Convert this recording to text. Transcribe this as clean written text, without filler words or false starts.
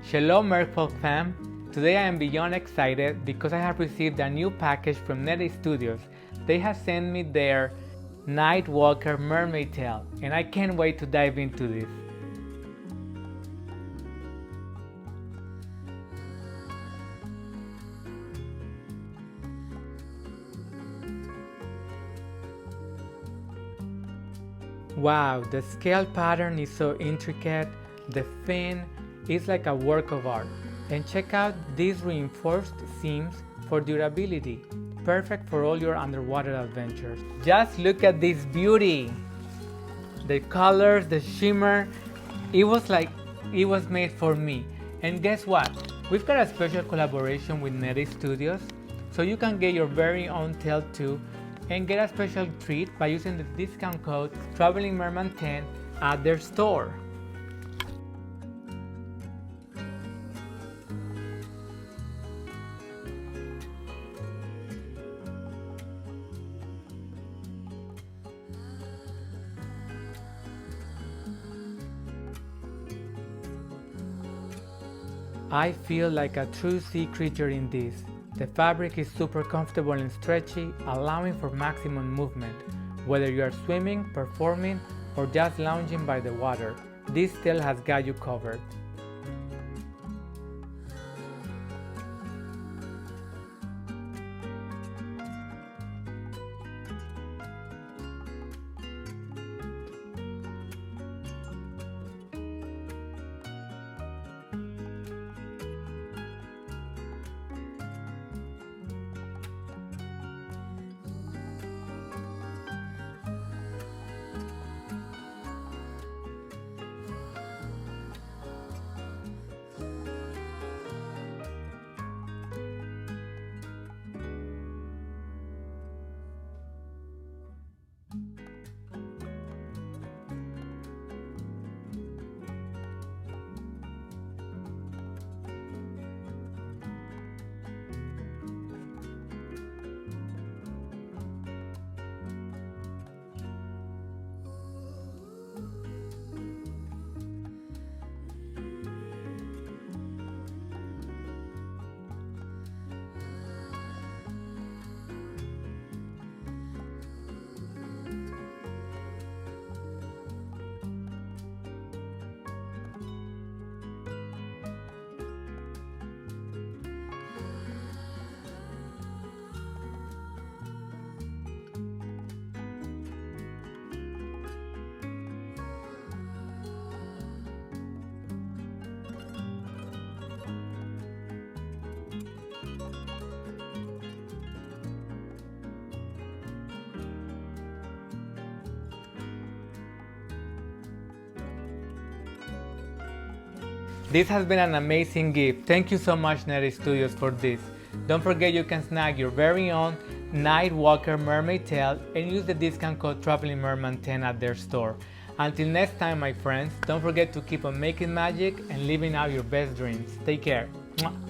Shello Fam. Today I am beyond excited because I have received a new package from Nereidstudios. They have sent me their Nightwalker Mermaid tail, and I can't wait to dive into this. Wow, the scale pattern is so intricate, the fin is like a work of art. And check out these reinforced seams for durability, perfect for all your underwater adventures. Just look at this beauty! The colors, the shimmer, it was like it was made for me. And guess what? We've got a special collaboration with Nereidstudios, so you can get your very own tail too and get a special treat by using the discount code TravelingMerman10 at their store. I feel like a true sea creature in this. The fabric is super comfortable and stretchy, allowing for maximum movement. Whether you are swimming, performing, or just lounging by the water, this tail has got you covered. This has been an amazing gift. Thank you so much Nereidstudios for this. Don't forget you can snag your very own Nightwalker Mermaid tail and use the discount code TravelingMerman10 at their store. Until next time my friends, don't forget to keep on making magic and living out your best dreams. Take care. Mwah.